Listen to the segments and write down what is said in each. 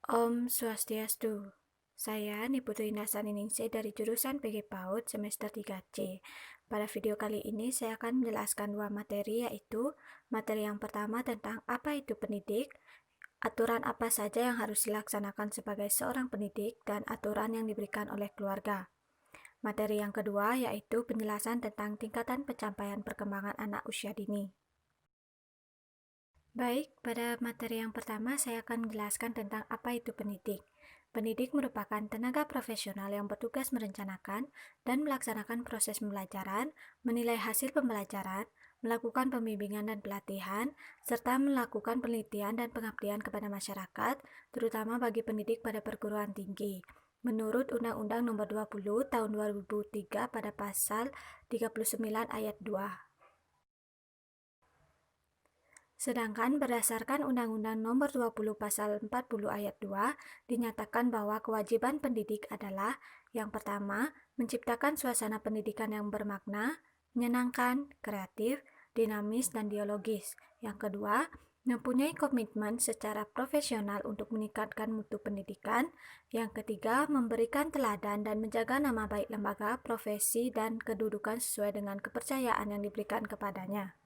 Om Swastiastu. Saya Niputri Nasaningsih dari jurusan PG PAUD semester 3C. Pada video kali ini saya akan menjelaskan dua materi, yaitu materi yang pertama tentang apa itu pendidik, aturan apa saja yang harus dilaksanakan sebagai seorang pendidik, dan aturan yang diberikan oleh keluarga. Materi yang kedua yaitu penjelasan tentang tingkatan pencapaian perkembangan anak usia dini. Baik, pada materi yang pertama saya akan menjelaskan tentang apa itu pendidik. Pendidik merupakan tenaga profesional yang bertugas merencanakan dan melaksanakan proses pembelajaran, menilai hasil pembelajaran, melakukan pembimbingan dan pelatihan, serta melakukan penelitian dan pengabdian kepada masyarakat, terutama bagi pendidik pada perguruan tinggi. Menurut Undang-Undang Nomor 20 Tahun 2003 pada pasal 39 ayat 2. Sedangkan berdasarkan Undang-Undang Nomor 20 Pasal 40 Ayat 2, dinyatakan bahwa kewajiban pendidik adalah yang pertama, menciptakan suasana pendidikan yang bermakna, menyenangkan, kreatif, dinamis, dan dialogis. Yang kedua, mempunyai komitmen secara profesional untuk meningkatkan mutu pendidikan. Yang ketiga, memberikan teladan dan menjaga nama baik lembaga, profesi, dan kedudukan sesuai dengan kepercayaan yang diberikan kepadanya.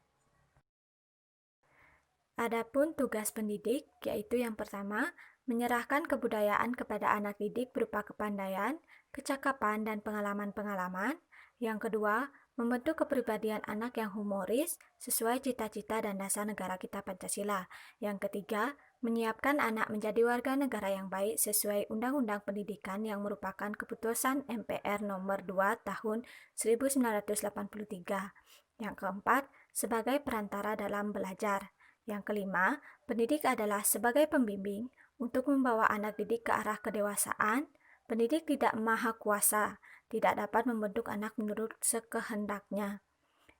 Adapun tugas pendidik, yaitu yang pertama, menyerahkan kebudayaan kepada anak didik berupa kepandaian, kecakapan, dan pengalaman-pengalaman. Yang kedua, membentuk kepribadian anak yang humoris sesuai cita-cita dan dasar negara kita Pancasila. Yang ketiga, menyiapkan anak menjadi warga negara yang baik sesuai Undang-Undang Pendidikan yang merupakan keputusan MPR nomor 2 tahun 1983. Yang keempat, sebagai perantara dalam belajar. Yang kelima, pendidik adalah sebagai pembimbing untuk membawa anak didik ke arah kedewasaan. Pendidik tidak maha kuasa, tidak dapat membentuk anak menurut sekehendaknya.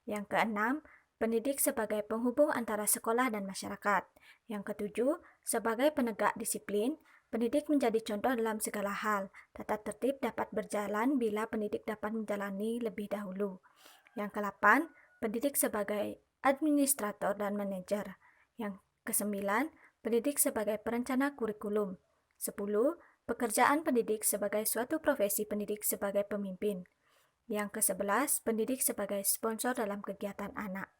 Yang keenam, pendidik sebagai penghubung antara sekolah dan masyarakat. Yang ketujuh, sebagai penegak disiplin, pendidik menjadi contoh dalam segala hal. Tata tertib dapat berjalan bila pendidik dapat menjalani lebih dahulu. Yang kedelapan, pendidik sebagai administrator dan manajer. Yang kesembilan, pendidik sebagai perencana kurikulum. 10. Pekerjaan pendidik sebagai suatu profesi pendidik sebagai pemimpin. Yang ke-11, pendidik sebagai sponsor dalam kegiatan anak.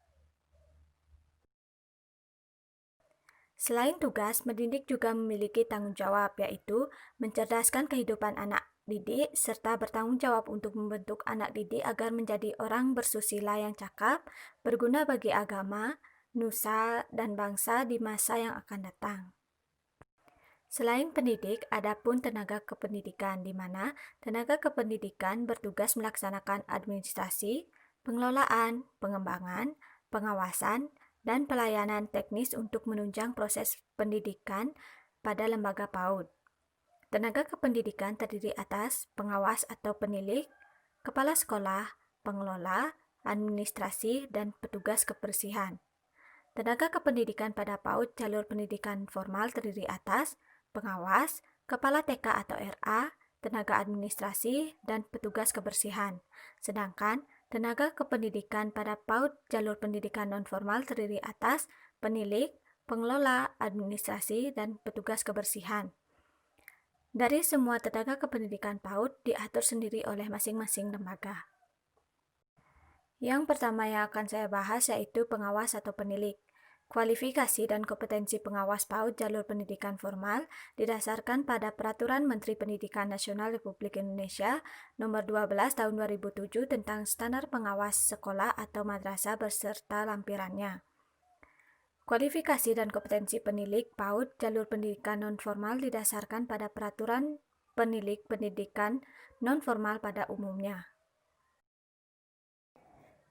Selain tugas, pendidik juga memiliki tanggung jawab, yaitu mencerdaskan kehidupan anak didik serta bertanggung jawab untuk membentuk anak didik agar menjadi orang bersusila yang cakap, berguna bagi agama, nusa, dan bangsa di masa yang akan datang. Selain pendidik, ada pun tenaga kependidikan, di mana tenaga kependidikan bertugas melaksanakan administrasi, pengelolaan, pengembangan, pengawasan, dan pelayanan teknis untuk menunjang proses pendidikan pada lembaga PAUD. Tenaga kependidikan terdiri atas pengawas atau penilik, kepala sekolah, pengelola, administrasi, dan petugas kebersihan. Tenaga kependidikan pada PAUD jalur pendidikan formal terdiri atas pengawas, kepala TK atau RA, tenaga administrasi, dan petugas kebersihan. Sedangkan tenaga kependidikan pada PAUD jalur pendidikan non-formal terdiri atas penilik, pengelola, administrasi, dan petugas kebersihan. Dari semua tenaga kependidikan PAUD diatur sendiri oleh masing-masing lembaga. Yang pertama yang akan saya bahas yaitu pengawas atau penilik. Kualifikasi dan kompetensi pengawas PAUD jalur pendidikan formal didasarkan pada Peraturan Menteri Pendidikan Nasional Republik Indonesia Nomor 12 Tahun 2007 tentang standar pengawas sekolah atau madrasah beserta lampirannya. Kualifikasi dan kompetensi penilik PAUD jalur pendidikan non-formal didasarkan pada Peraturan Penilik Pendidikan Non-Formal pada umumnya.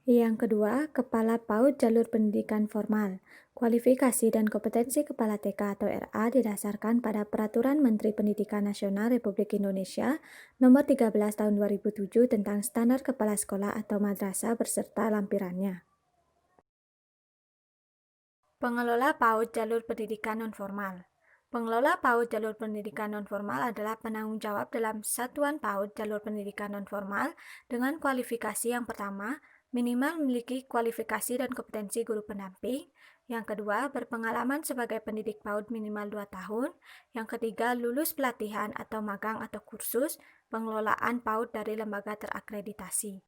Yang kedua, Kepala PAUD jalur pendidikan formal. Kualifikasi dan kompetensi Kepala TK atau RA didasarkan pada Peraturan Menteri Pendidikan Nasional Republik Indonesia Nomor 13 Tahun 2007 tentang standar kepala sekolah atau madrasah beserta lampirannya. Pengelola PAUD jalur pendidikan non-formal. Pengelola PAUD jalur pendidikan non-formal adalah penanggung jawab dalam satuan PAUD jalur pendidikan non-formal dengan kualifikasi yang pertama, minimal memiliki kualifikasi dan kompetensi guru pendamping. Yang kedua, berpengalaman sebagai pendidik PAUD minimal 2 tahun. Yang ketiga, lulus pelatihan atau magang atau kursus pengelolaan PAUD dari lembaga terakreditasi.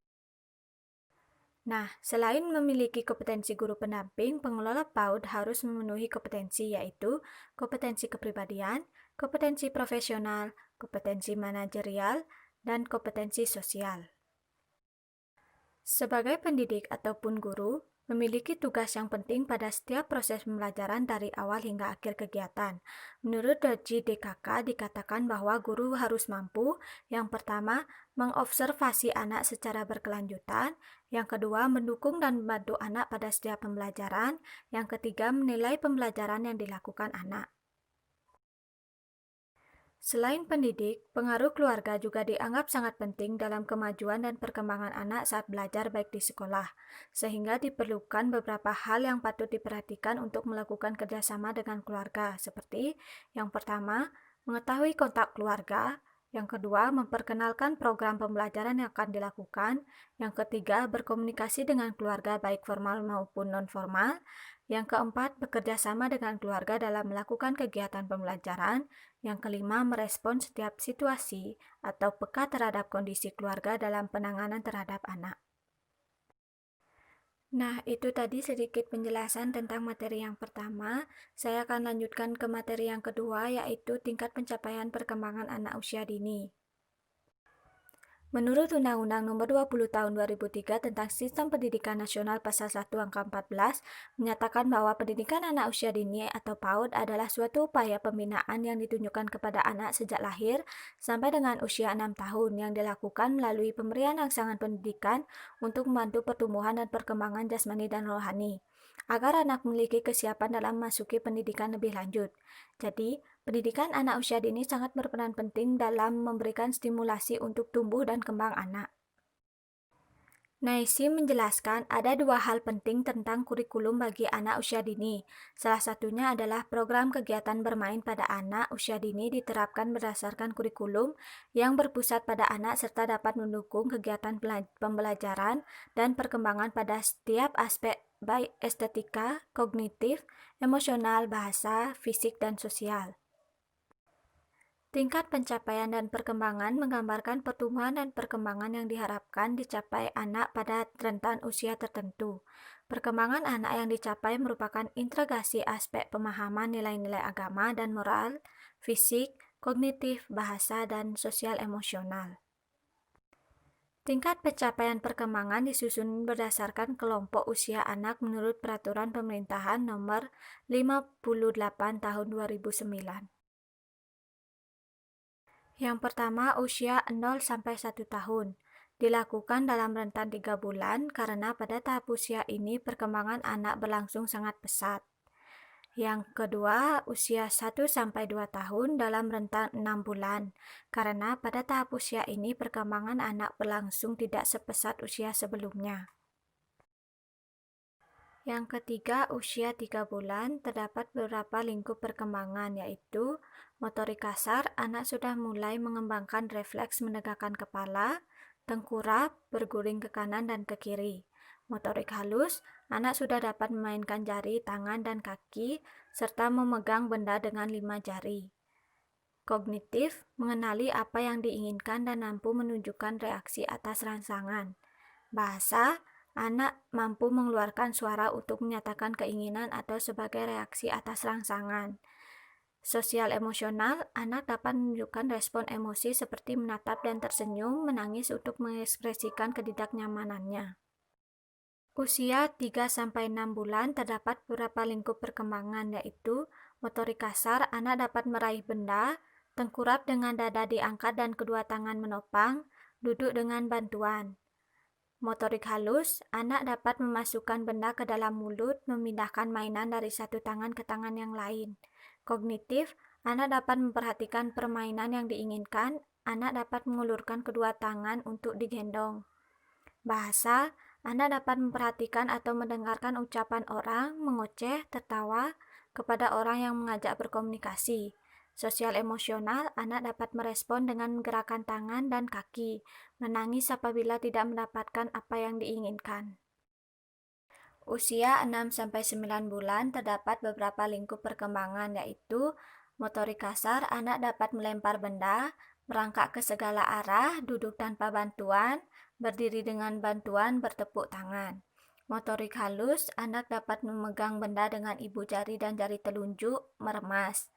Nah, selain memiliki kompetensi guru pendamping, pengelola PAUD harus memenuhi kompetensi yaitu kompetensi kepribadian, kompetensi profesional, kompetensi manajerial, dan kompetensi sosial. Sebagai pendidik ataupun guru, memiliki tugas yang penting pada setiap proses pembelajaran dari awal hingga akhir kegiatan. Menurut Doji DKK dikatakan bahwa guru harus mampu, yang pertama, mengobservasi anak secara berkelanjutan, yang kedua, mendukung dan membantu anak pada setiap pembelajaran, yang ketiga, menilai pembelajaran yang dilakukan anak. Selain pendidik, pengaruh keluarga juga dianggap sangat penting dalam kemajuan dan perkembangan anak saat belajar baik di sekolah, sehingga diperlukan beberapa hal yang patut diperhatikan untuk melakukan kerjasama dengan keluarga, seperti yang pertama, mengetahui kontak keluarga, yang kedua, memperkenalkan program pembelajaran yang akan dilakukan, yang ketiga, berkomunikasi dengan keluarga baik formal maupun non-formal, yang keempat, bekerja sama dengan keluarga dalam melakukan kegiatan pembelajaran, yang kelima, merespon setiap situasi atau peka terhadap kondisi keluarga dalam penanganan terhadap anak. Nah, itu tadi sedikit penjelasan tentang materi yang pertama. Saya akan lanjutkan ke materi yang kedua, yaitu tingkat pencapaian perkembangan anak usia dini. Menurut Undang-Undang Nomor 20 Tahun 2003 tentang Sistem Pendidikan Nasional Pasal 1 Angka 14 menyatakan bahwa pendidikan anak usia dini atau PAUD adalah suatu upaya pembinaan yang ditunjukkan kepada anak sejak lahir sampai dengan usia 6 tahun yang dilakukan melalui pemberian rangsangan pendidikan untuk membantu pertumbuhan dan perkembangan jasmani dan rohani, agar anak memiliki kesiapan dalam memasuki pendidikan lebih lanjut. Jadi, pendidikan anak usia dini sangat berperan penting dalam memberikan stimulasi untuk tumbuh dan kembang anak. Naisi menjelaskan ada dua hal penting tentang kurikulum bagi anak usia dini. Salah satunya adalah program kegiatan bermain pada anak usia dini diterapkan berdasarkan kurikulum yang berpusat pada anak serta dapat mendukung kegiatan pembelajaran dan perkembangan pada setiap aspek baik estetika, kognitif, emosional, bahasa, fisik, dan sosial. Tingkat pencapaian dan perkembangan menggambarkan pertumbuhan dan perkembangan yang diharapkan dicapai anak pada rentan usia tertentu. Perkembangan anak yang dicapai merupakan integrasi aspek pemahaman nilai-nilai agama dan moral, fisik, kognitif, bahasa, dan sosial emosional. Tingkat pencapaian perkembangan disusun berdasarkan kelompok usia anak menurut Peraturan Pemerintahan Nomor 58 Tahun 2009. Yang pertama, usia 0 sampai 1 tahun. Dilakukan dalam rentan 3 bulan karena pada tahap usia ini perkembangan anak berlangsung sangat pesat. Yang kedua, usia 1 sampai 2 tahun dalam rentan 6 bulan karena pada tahap usia ini perkembangan anak berlangsung tidak sepesat usia sebelumnya. Yang ketiga, usia 3 bulan, terdapat beberapa lingkup perkembangan, yaitu motorik kasar, anak sudah mulai mengembangkan refleks menegakkan kepala, tengkurap, berguling ke kanan dan ke kiri. Motorik halus, anak sudah dapat memainkan jari, tangan, dan kaki, serta memegang benda dengan 5 jari. Kognitif, mengenali apa yang diinginkan dan mampu menunjukkan reaksi atas rangsangan. Bahasa, anak mampu mengeluarkan suara untuk menyatakan keinginan atau sebagai reaksi atas rangsangan. Sosial emosional, anak dapat menunjukkan respon emosi seperti menatap dan tersenyum, menangis untuk mengekspresikan ketidaknyamanannya. Usia 3-6 bulan terdapat beberapa lingkup perkembangan, yaitu motorik kasar, anak dapat meraih benda, tengkurap dengan dada diangkat dan kedua tangan menopang, duduk dengan bantuan. Motorik halus, anak dapat memasukkan benda ke dalam mulut, memindahkan mainan dari satu tangan ke tangan yang lain. Kognitif, anak dapat memperhatikan permainan yang diinginkan, anak dapat mengulurkan kedua tangan untuk digendong. Bahasa, anak dapat memperhatikan atau mendengarkan ucapan orang, mengoceh, tertawa kepada orang yang mengajak berkomunikasi. Sosial emosional, anak dapat merespon dengan menggerakkan tangan dan kaki, menangis apabila tidak mendapatkan apa yang diinginkan. Usia 6-9 bulan terdapat beberapa lingkup perkembangan, yaitu motorik kasar, anak dapat melempar benda, merangkak ke segala arah, duduk tanpa bantuan, berdiri dengan bantuan, bertepuk tangan. Motorik halus, anak dapat memegang benda dengan ibu jari dan jari telunjuk, meremas.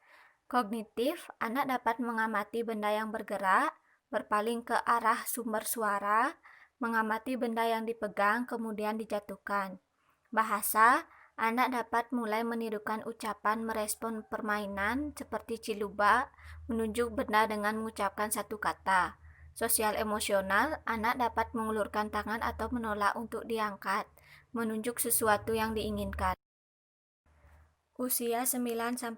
Kognitif, anak dapat mengamati benda yang bergerak, berpaling ke arah sumber suara, mengamati benda yang dipegang, kemudian dijatuhkan. Bahasa, anak dapat mulai menirukan ucapan merespon permainan seperti ciluba, menunjuk benda dengan mengucapkan satu kata. Sosial emosional, anak dapat mengulurkan tangan atau menolak untuk diangkat, menunjuk sesuatu yang diinginkan. Usia 9-12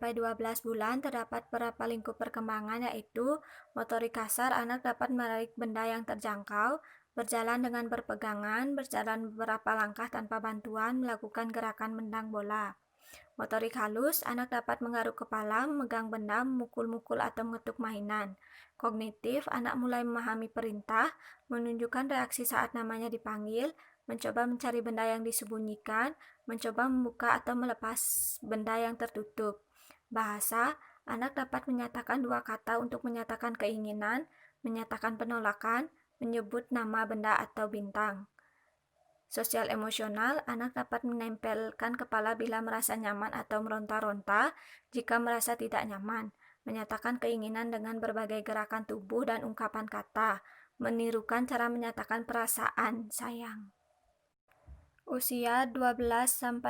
bulan terdapat beberapa lingkup perkembangan, yaitu motorik kasar, anak dapat menarik benda yang terjangkau, berjalan dengan berpegangan, berjalan beberapa langkah tanpa bantuan, melakukan gerakan menendang bola. Motorik halus, anak dapat menggaruk kepala, memegang benda, memukul-mukul atau mengetuk mainan. Kognitif, anak mulai memahami perintah, menunjukkan reaksi saat namanya dipanggil, mencoba mencari benda yang disembunyikan, mencoba membuka atau melepas benda yang tertutup. Bahasa, anak dapat menyatakan dua kata untuk menyatakan keinginan, menyatakan penolakan, menyebut nama benda atau bintang. Sosial emosional, anak dapat menempelkan kepala bila merasa nyaman atau meronta-ronta jika merasa tidak nyaman, menyatakan keinginan dengan berbagai gerakan tubuh dan ungkapan kata, menirukan cara menyatakan perasaan sayang. Usia 12-18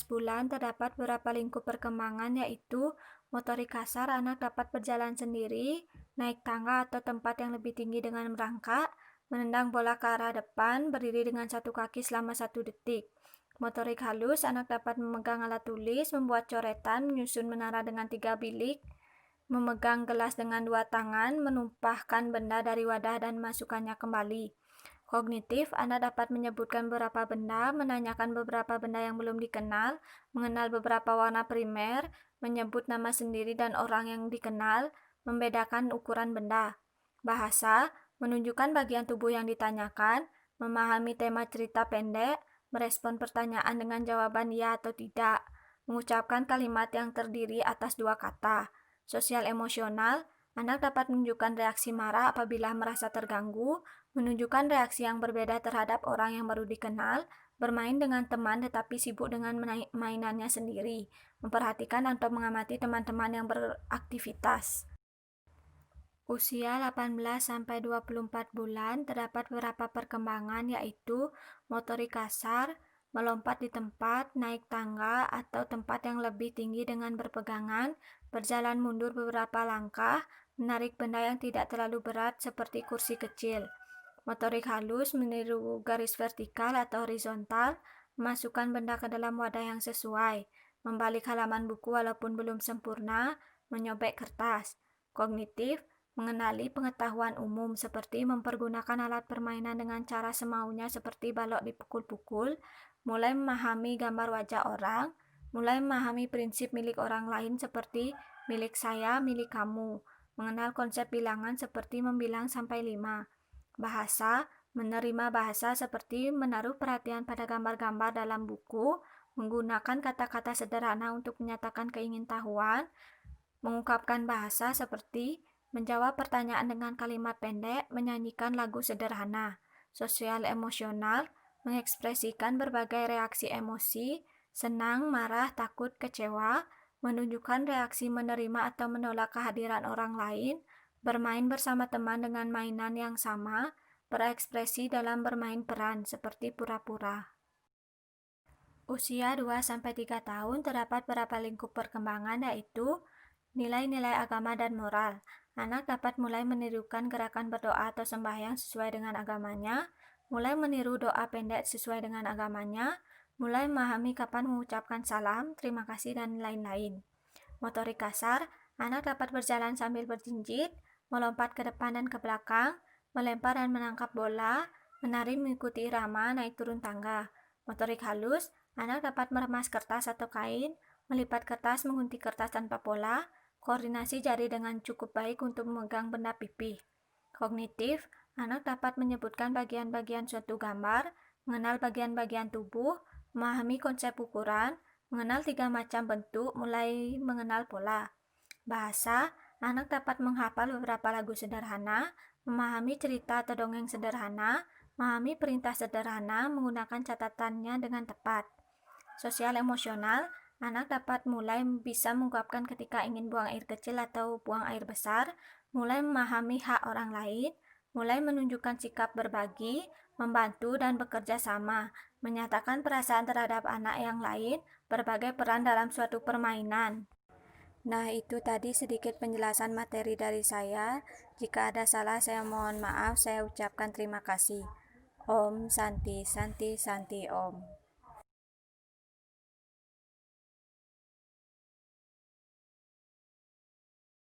bulan terdapat beberapa lingkup perkembangan, yaitu motorik kasar, anak dapat berjalan sendiri, naik tangga atau tempat yang lebih tinggi dengan merangkak, menendang bola ke arah depan, berdiri dengan satu kaki selama 1 detik. Motorik halus, anak dapat memegang alat tulis, membuat coretan, menyusun menara dengan 3 bilik, memegang gelas dengan 2 tangan, menumpahkan benda dari wadah dan masukkannya kembali. Kognitif, anak dapat menyebutkan beberapa benda, menanyakan beberapa benda yang belum dikenal, mengenal beberapa warna primer, menyebut nama sendiri dan orang yang dikenal, membedakan ukuran benda. Bahasa, menunjukkan bagian tubuh yang ditanyakan, memahami tema cerita pendek, merespon pertanyaan dengan jawaban ya atau tidak, mengucapkan kalimat yang terdiri atas 2 kata. Sosial emosional, anak dapat menunjukkan reaksi marah apabila merasa terganggu, menunjukkan reaksi yang berbeda terhadap orang yang baru dikenal, bermain dengan teman tetapi sibuk dengan mainannya sendiri, memperhatikan atau mengamati teman-teman yang beraktivitas. Usia 18-24 bulan terdapat beberapa perkembangan, yaitu motorik kasar, melompat di tempat, naik tangga atau tempat yang lebih tinggi dengan berpegangan, berjalan mundur beberapa langkah, menarik benda yang tidak terlalu berat seperti kursi kecil. Motorik halus meniru garis vertikal atau horizontal, memasukkan benda ke dalam wadah yang sesuai, membalik halaman buku walaupun belum sempurna, menyobek kertas. Kognitif, mengenali pengetahuan umum seperti mempergunakan alat permainan dengan cara semaunya seperti balok dipukul-pukul, mulai memahami gambar wajah orang, mulai memahami prinsip milik orang lain seperti milik saya, milik kamu, mengenal konsep bilangan seperti membilang sampai 5. Bahasa, menerima bahasa seperti menaruh perhatian pada gambar-gambar dalam buku, menggunakan kata-kata sederhana untuk menyatakan keingintahuan, mengungkapkan bahasa seperti menjawab pertanyaan dengan kalimat pendek, menyanyikan lagu sederhana. Sosial emosional, mengekspresikan berbagai reaksi emosi, senang, marah, takut, kecewa, menunjukkan reaksi menerima atau menolak kehadiran orang lain, bermain bersama teman dengan mainan yang sama, berekspresi dalam bermain peran seperti pura-pura. Usia 2-3 tahun terdapat beberapa lingkup perkembangan, yaitu nilai-nilai agama dan moral. Anak dapat mulai menirukan gerakan berdoa atau sembahyang sesuai dengan agamanya, mulai meniru doa pendek sesuai dengan agamanya, mulai memahami kapan mengucapkan salam, terima kasih, dan lain-lain. Motorik kasar, anak dapat berjalan sambil berjinjit, melompat ke depan dan ke belakang, melempar dan menangkap bola, menari mengikuti irama, naik turun tangga. Motorik halus, anak dapat meremas kertas atau kain, melipat kertas, mengunting kertas tanpa pola, koordinasi jari dengan cukup baik untuk memegang benda pipih. Kognitif, anak dapat menyebutkan bagian-bagian suatu gambar, mengenal bagian-bagian tubuh, memahami konsep ukuran, mengenal 3 macam bentuk, mulai mengenal pola. Bahasa, anak dapat menghafal beberapa lagu sederhana, memahami cerita atau dongeng sederhana, memahami perintah sederhana, menggunakan catatannya dengan tepat. Sosial emosional, anak dapat mulai bisa mengungkapkan ketika ingin buang air kecil atau buang air besar, mulai memahami hak orang lain, mulai menunjukkan sikap berbagi, membantu dan bekerja sama, menyatakan perasaan terhadap anak yang lain, berbagai peran dalam suatu permainan. Nah, itu tadi sedikit penjelasan materi dari saya. Jika ada salah, saya mohon maaf. Saya ucapkan terima kasih. Om Santi Santi Santi Om.